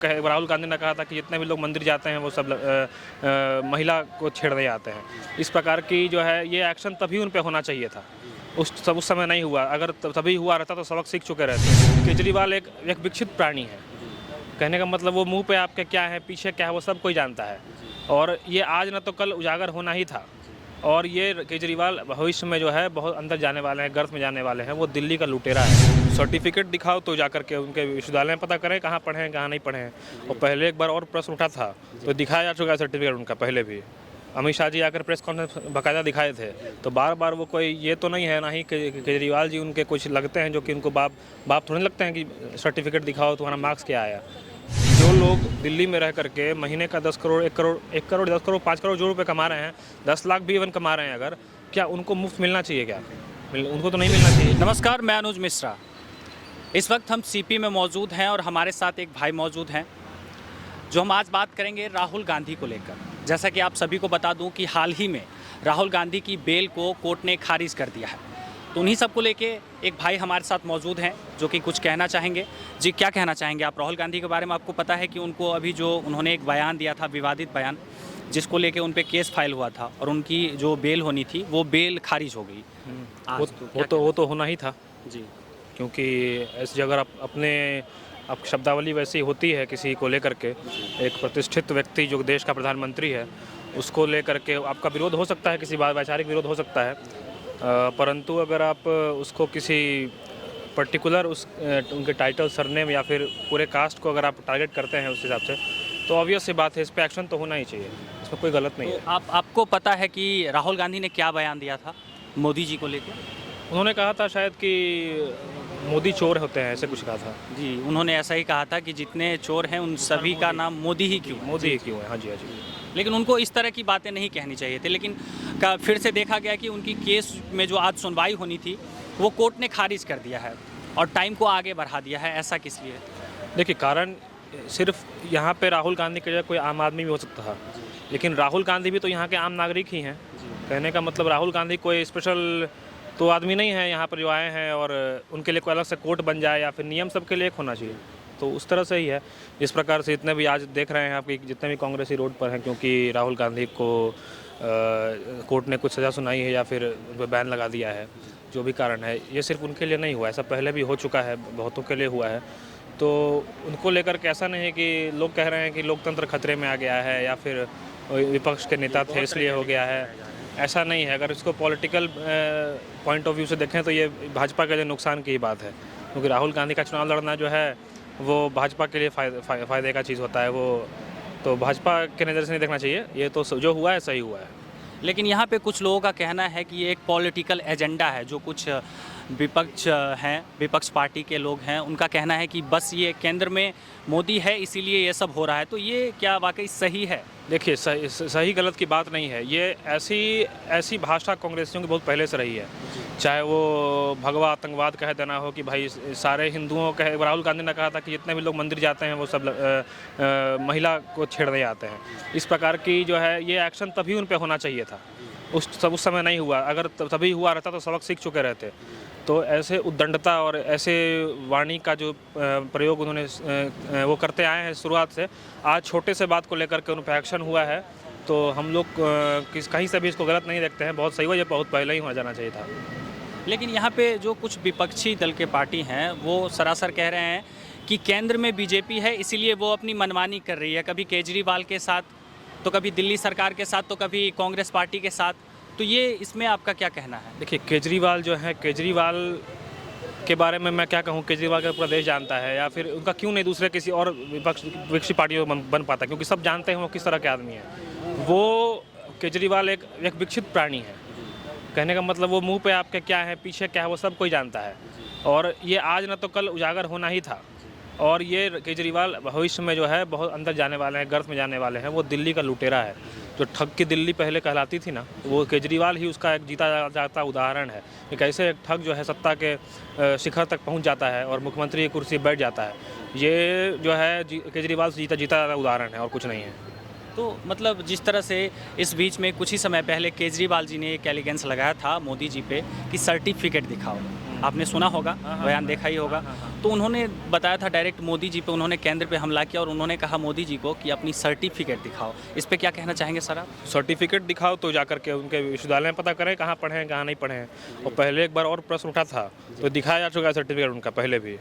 राहुल गांधी ने कहा था कि जितने भी लोग मंदिर जाते हैं वो सब महिला को छेड़ने आते हैं। इस प्रकार की जो है ये एक्शन तभी उन पे होना चाहिए था, उस समय नहीं हुआ। अगर तभी हुआ रहता तो सबक सीख चुके रहते। केजरीवाल एक विकसित प्राणी है, कहने का मतलब वो मुंह पे आपके क्या है पीछे क्या है वो सब कोई जानता है, और ये आज न तो कल उजागर होना ही था। और ये केजरीवाल भविष्य में जो है बहुत अंदर जाने वाले हैं, गर्त में जाने वाले हैं। वो दिल्ली का लुटेरा है। सर्टिफिकेट दिखाओ तो जाकर के उनके विश्वविद्यालय में पता करें कहाँ पढ़े हैं कहाँ नहीं पढ़े हैं। और पहले एक बार और प्रश्न उठा था तो दिखाया जा चुका है सर्टिफिकेट उनका पहले भी। अमित शाह जी आकर प्रेस कॉन्फ्रेंस बाकायदा दिखाए थे। तो बार बार वो कोई ये तो नहीं है, ना ही केजरीवाल जी उनके कुछ लगते हैं जो कि उनको बाप थोड़े लगते हैं कि सर्टिफिकेट दिखाओ तुम्हारा मार्क्स क्या आया। जो लोग दिल्ली में रह करके महीने का 10 करोड़ 1 करोड़ 1 करोड़ 10 करोड़ 5 करोड़ जो रुपये कमा रहे हैं, 10 लाख भी इवन कमा रहे हैं, अगर क्या उनको मुफ्त मिलना चाहिए? क्या उनको तो नहीं मिलना चाहिए। नमस्कार, मैं अनुज मिश्रा। इस वक्त हम सीपी में मौजूद हैं और हमारे साथ एक भाई मौजूद हैं जो हम आज बात करेंगे राहुल गांधी को लेकर। जैसा कि आप सभी को बता दूं कि हाल ही में राहुल गांधी की बेल को कोर्ट ने खारिज कर दिया है। तो उन्हीं सब को लेके एक भाई हमारे साथ मौजूद हैं जो कि कुछ कहना चाहेंगे। जी, क्या कहना चाहेंगे आप राहुल गांधी के बारे में? आपको पता है कि उनको अभी जो उन्होंने एक बयान दिया था, विवादित बयान, जिसको लेके उन पे केस फाइल हुआ था और उनकी जो बेल होनी थी वो बेल खारिज हो गई। वो तो होना ही था जी, क्योंकि ऐसी जगह अब शब्दावली वैसी होती है किसी को लेकर के, एक प्रतिष्ठित व्यक्ति जो देश का प्रधानमंत्री है उसको लेकर के आपका विरोध हो सकता है, किसी बात वैचारिक विरोध हो सकता है, परंतु अगर आप उसको किसी पर्टिकुलर उनके टाइटल, सरनेम या फिर पूरे कास्ट को अगर आप टारगेट करते हैं उस हिसाब से, तो ऑब्वियस सी बात है इस पर एक्शन तो होना ही चाहिए, इसमें कोई गलत नहीं है। आपको पता है कि राहुल गांधी ने क्या बयान दिया था मोदी जी को लेकर? उन्होंने कहा था शायद कि मोदी चोर होते हैं, ऐसे कुछ कहा था। जी, उन्होंने ऐसा ही कहा था कि जितने चोर हैं उन सभी का नाम मोदी ही क्यों है। हाँ जी, हाँ जी। लेकिन उनको इस तरह की बातें नहीं कहनी चाहिए थी। लेकिन फिर से देखा गया कि उनकी केस में जो आज सुनवाई होनी थी वो कोर्ट ने खारिज कर दिया है और टाइम को आगे बढ़ा दिया है। ऐसा किस लिए? देखिए, कारण सिर्फ यहाँ पे राहुल गांधी की जगह कोई आम आदमी भी हो सकता है, लेकिन राहुल गांधी भी तो यहाँ के आम नागरिक ही हैं। कहने का मतलब राहुल गांधी कोई स्पेशल तो आदमी नहीं है यहाँ पर जो आए हैं और उनके लिए कोई अलग से कोर्ट बन जाए या फिर नियम सबके लिए एक होना चाहिए। तो उस तरह से ही है। इस प्रकार से जितने भी आज देख रहे हैं आप कि जितने भी कांग्रेसी रोड पर हैं, क्योंकि राहुल गांधी को कोर्ट ने कुछ सज़ा सुनाई है या फिर उन पर बैन लगा दिया है, जो भी कारण है, ये सिर्फ उनके लिए नहीं हुआ, ऐसा पहले भी हो चुका है, बहुतों के लिए हुआ है। तो उनको लेकर के ऐसा नहीं है कि लोग कह रहे हैं कि लोकतंत्र खतरे में आ गया है या फिर विपक्ष के नेता थे इसलिए हो गया है, ऐसा नहीं है। अगर इसको पॉलिटिकल पॉइंट ऑफ व्यू से देखें तो ये भाजपा के लिए नुकसान की ही बात है, क्योंकि राहुल गांधी का चुनाव लड़ना जो है वो भाजपा के लिए फ़ायदे का चीज़ होता है। वो तो भाजपा के नज़र से नहीं देखना चाहिए, ये तो जो हुआ है सही हुआ है। लेकिन यहाँ पे कुछ लोगों का कहना है कि ये एक पॉलिटिकल एजेंडा है। जो कुछ विपक्ष पार्टी के लोग हैं, उनका कहना है कि बस ये केंद्र में मोदी है इसीलिए ये सब हो रहा है। तो ये क्या वाकई सही है? देखिए, सही गलत की बात नहीं है। ये ऐसी भाषा कांग्रेसियों की बहुत पहले से रही है, चाहे वो भगवा आतंकवाद कह देना हो कि भाई सारे हिंदुओं का। राहुल गांधी ने कहा था कि जितने भी लोग मंदिर जाते हैं वो सब महिला को छेड़ने आते हैं। इस प्रकार की जो है ये एक्शन तभी उन पे होना चाहिए था, उस समय नहीं हुआ। अगर तभी हुआ रहता तो सबक सीख चुके रहते। तो ऐसे उद्दंडता और ऐसे वाणी का जो प्रयोग उन्होंने वो करते आए हैं शुरुआत से, आज छोटे से बात को लेकर के उन पर एक्शन हुआ है, तो हम लोग कहीं से भी इसको गलत नहीं देखते हैं। बहुत सही हुआ, ये बहुत पहले ही हो जाना चाहिए था। लेकिन यहाँ पे जो कुछ विपक्षी दल के पार्टी हैं वो सरासर कह रहे हैं कि केंद्र में बीजेपी है इसीलिए वो अपनी मनमानी कर रही है, कभी केजरीवाल के साथ तो कभी दिल्ली सरकार के साथ तो कभी कांग्रेस पार्टी के साथ। तो ये इसमें आपका क्या कहना है? देखिए, केजरीवाल जो है, केजरीवाल के बारे में मैं क्या कहूँ, केजरीवाल का पूरा देश जानता है, या फिर उनका क्यों नहीं दूसरे किसी और विपक्षी पार्टियों में बन पाता, क्योंकि सब जानते हैं वो किस तरह के आदमी है। वो केजरीवाल एक विकसित प्राणी है, कहने का मतलब वो मुंह पे आपके क्या है पीछे क्या है वो सब कोई जानता है, और ये आज न तो कल उजागर होना ही था। और ये केजरीवाल भविष्य में जो है बहुत अंदर जाने वाले हैं, गर्त में जाने वाले हैं। वो दिल्ली का लुटेरा है। जो ठग की दिल्ली पहले कहलाती थी ना, वो केजरीवाल ही उसका एक जीता जाता उदाहरण है। एक ऐसे एक ठग जो है सत्ता के शिखर तक पहुंच जाता है और मुख्यमंत्री की कुर्सी बैठ जाता है। ये जो है केजरीवाल से जीता उदाहरण है और कुछ नहीं है। तो मतलब जिस तरह से इस बीच में कुछ ही समय पहले केजरीवाल जी ने एक एलिगेंस लगाया था मोदी जी पे कि सर्टिफिकेट दिखाओ, आपने सुना होगा, बयान देखा ही होगा। तो उन्होंने बताया था डायरेक्ट मोदी जी पे, उन्होंने केंद्र पे हमला किया और उन्होंने कहा मोदी जी को कि अपनी सर्टिफिकेट दिखाओ। इस पे क्या कहना चाहेंगे सर आप? सर्टिफिकेट दिखाओ तो जाकर के उनके विश्वविद्यालय में पता करें कहाँ पढ़े हैं कहाँ नहीं पढ़े हैं। और पहले एक बार और प्रश्न उठा था तो दिखाया जा चुका है सर्टिफिकेट उनका पहले भी।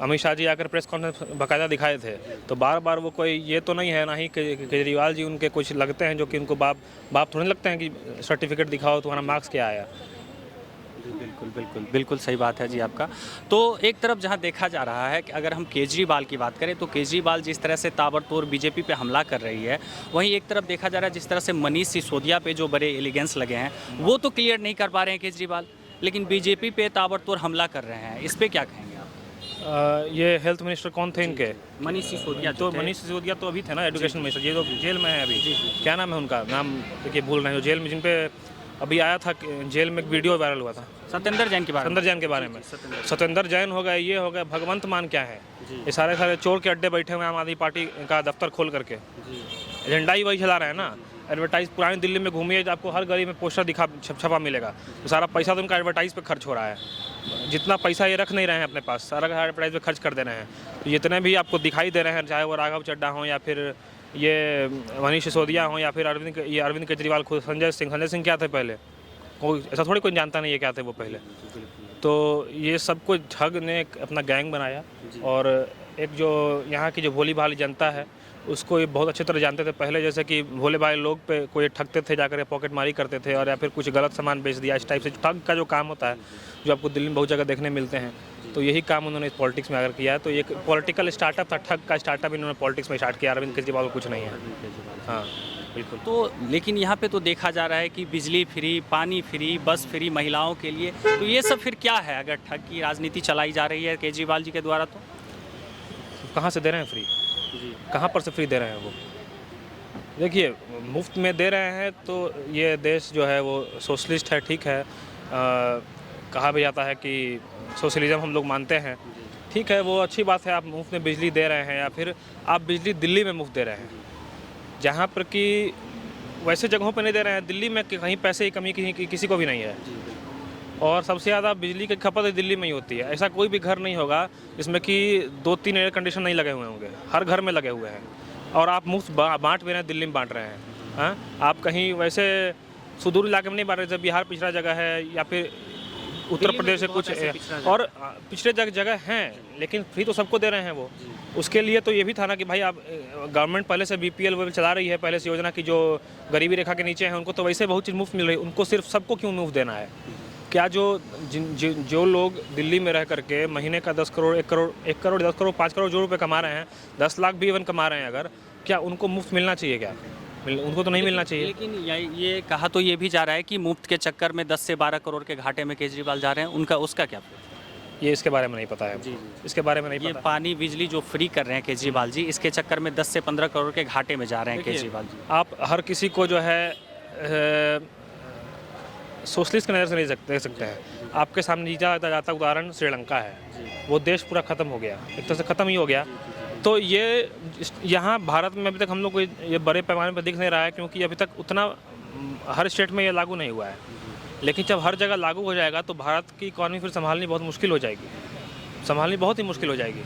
अमित शाह जी आकर प्रेस कॉन्फ्रेंस बाकायदा दिखाए थे। तो बार बार वो कोई ये तो नहीं है, ना ही केजरीवाल जी उनके कुछ लगते हैं जो कि उनको बाप थोड़े लगते हैं कि सर्टिफिकेट दिखाओ तुम्हारा मार्क्स क्या आया। बिल्कुल सही बात है जी आपका। तो एक तरफ जहां देखा जा रहा है कि अगर हम केजरीवाल की बात करें तो केजरीवाल जिस तरह से ताबड़तोड़ बीजेपी पे हमला कर रही है, वहीं एक तरफ देखा जा रहा है जिस तरह से मनीष सिसोदिया पे जो बड़े एलिगेंस लगे हैं वो तो क्लियर नहीं कर पा रहे हैं केजरीवाल, लेकिन बीजेपी पे ताबड़तोड़ हमला कर रहे हैं। इस पर क्या कहेंगे आप? ये हेल्थ मिनिस्टर कौन थे इनके? मनीष सिसोदिया। तो मनीष सिसोदिया तो अभी थे ना एजुकेशन मिनिस्टर, ये तो जेल में है अभी। क्या नाम है उनका? नाम देखिए भूल रहे हैं। जेल में जिन पे अभी आया था जेल में एक वीडियो वायरल हुआ था सत्येंद्र जैन के बारे में। सत्येंद्र जैन के बारे में। सत्येंद्र जैन हो गए, ये हो गए, भगवंत मान क्या है? ये सारे चोर के अड्डे बैठे हुए आम आदमी पार्टी का दफ्तर खोल करके एजेंडा ही वही चला रहे हैं ना। एडवर्टाइज पुरानी दिल्ली में घूमिए तो आपको हर गली में पोस्टर छपा मिलेगा। तो सारा पैसा तो उनका एडवर्टाइज पे खर्च हो रहा है। जितना पैसा ये रख नहीं रहे हैं अपने पास, सारा एडवर्टाइज पे खर्च कर दे रहे हैं। तो जितने भी आपको दिखाई दे रहे हैं, चाहे वो राघव चड्डा हो या फिर ये मनीष सिसोदिया हो या फिर अरविंद केजरीवाल, खुद संजय सिंह क्या थे पहले? कोई ऐसा थोड़ी कोई जानता नहीं है क्या थे वो पहले। तो ये सब कुछ ठग ने अपना गैंग बनाया और एक जो यहाँ की जो भोली भाली जनता है उसको ये बहुत अच्छी तरह जानते थे पहले। जैसे कि भोले भाले लोग पे कोई ठगते थे, जाकर पॉकेट मारी करते थे और या फिर कुछ गलत सामान बेच दिया। इस टाइप से ठग का जो काम होता है जो आपको दिल्ली में बहुत जगह देखने मिलते हैं, तो यही काम उन्होंने इस पॉलिटिक्स में आकर किया है। तो एक पॉलिटिकल स्टार्टअप था, ठग का स्टार्टअप इन्होंने पॉलिटिक्स में स्टार्ट किया। अरविंद केजरीवाल को कुछ नहीं है। हाँ बिल्कुल। तो लेकिन यहाँ पे तो देखा जा रहा है कि बिजली फ्री, पानी फ्री, बस फ्री महिलाओं के लिए, तो ये सब फिर क्या है? अगर ठग की राजनीति चलाई जा रही है केजरीवाल जी के द्वारा तो कहाँ से दे रहे हैं फ्री? कहाँ पर से फ्री दे रहे हैं वो? देखिए मुफ्त में दे रहे हैं तो ये देश जो है वो सोशलिस्ट है, ठीक है। कहा भी जाता है कि सोशलिज्म हम लोग मानते हैं, ठीक है, वो अच्छी बात है। आप मुफ्त में बिजली दे रहे हैं या फिर आप बिजली दिल्ली में मुफ्त दे रहे हैं, जहाँ पर कि वैसे जगहों पर नहीं दे रहे हैं। दिल्ली में कहीं पैसे की कमी किसी को भी नहीं है और सबसे ज़्यादा बिजली की खपत दिल्ली में ही होती है। ऐसा कोई भी घर नहीं होगा जिसमें कि 2-3 एयर कंडीशन नहीं लगे हुए होंगे, हर घर में लगे हुए हैं। और आप मुफ्त बांट भी रहे हैं, दिल्ली में बांट रहे हैं। हाँ, आप कहीं वैसे सुदूर इलाके में नहीं बांट रहे, जब बिहार पिछड़ा जगह है या फिर उत्तर प्रदेश से कुछ और पिछड़े जगह हैं, लेकिन फ्री तो सबको दे रहे हैं वो। उसके लिए तो ये भी था ना कि भाई आप गवर्नमेंट पहले से BPL चला रही है पहले से योजना की, जो गरीबी रेखा के नीचे हैं उनको तो वैसे बहुत चीज़ मुफ्त मिल रही है, उनको सिर्फ सबको क्यों मुफ्त देना है? क्या जो लोग दिल्ली में रह करके महीने का 10 करोड़ 1 करोड़ 10 करोड़ 5 करोड़ जो रुपये कमा रहे हैं, 10 लाख भी इवन कमा रहे हैं, अगर क्या उनको मुफ्त मिलना चाहिए? क्या उनको तो नहीं मिलना चाहिए। लेकिन ये कहा तो ये भी जा रहा है कि मुफ्त के चक्कर में 10 से 12 करोड़ के घाटे में केजरीवाल जा रहे हैं, उनका उसका क्या? ये इसके बारे में नहीं पता है। इसके बारे में नहीं ये पता। पानी बिजली जो फ्री कर रहे हैं केजरीवाल जी, इसके चक्कर में 10 से 15 करोड़ के घाटे में जा रहे हैं केजरीवाल जी। आप हर किसी को जो है सोशलिस्ट की नज़र से नहीं देख सकते हैं। आपके सामने जाता उदाहरण श्रीलंका है, वो देश पूरा ख़त्म हो गया, एक तरह से ख़त्म ही हो गया। तो ये यहाँ भारत में अभी तक हम लोग को ये बड़े पैमाने पर दिख नहीं रहा है, क्योंकि अभी तक उतना हर स्टेट में ये लागू नहीं हुआ है। लेकिन जब हर जगह लागू हो जाएगा तो भारत की इकॉनमी फिर संभालनी बहुत मुश्किल हो जाएगी, संभालनी बहुत ही मुश्किल हो जाएगी।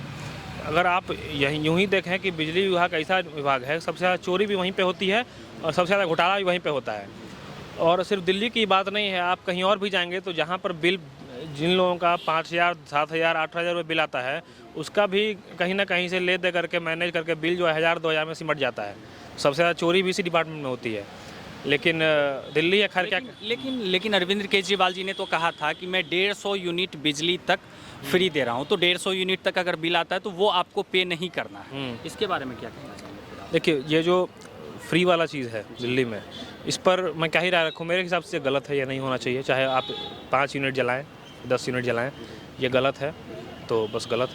अगर आप यूँ ही देखें कि बिजली विभाग ऐसा विभाग है, सबसे ज़्यादा चोरी भी वहीं पे होती है और सबसे ज़्यादा घोटाला भी वहीं पे होता है। और सिर्फ दिल्ली की बात नहीं है, आप कहीं और भी जाएंगे तो जहाँ पर बिल जिन लोगों का 5,000 7,000 8,000 रुपये बिल आता है, उसका भी कहीं ना कहीं से ले दे करके मैनेज करके बिल जो है 1,000-2,000 में सिमट जाता है। सबसे ज़्यादा चोरी भी इसी डिपार्टमेंट में होती है। लेकिन दिल्ली है खैर क्या। लेकिन अरविंद केजरीवाल जी ने तो कहा था कि मैं 150 यूनिट बिजली तक फ्री दे रहा हूँ, तो 150 यूनिट तक अगर बिल आता है तो वो आपको पे नहीं करना है। इसके बारे में क्या कहना चाहेंगे? देखिए ये जो फ्री वाला चीज़ है दिल्ली में, इस पर मैं क्या ही राय रखूँ? मेरे हिसाब से गलत है, ये नहीं होना चाहिए। चाहे आप 5 यूनिट जलाएँ, 10 यूनिट जलाएँ, ये गलत है, तो बस गलत है।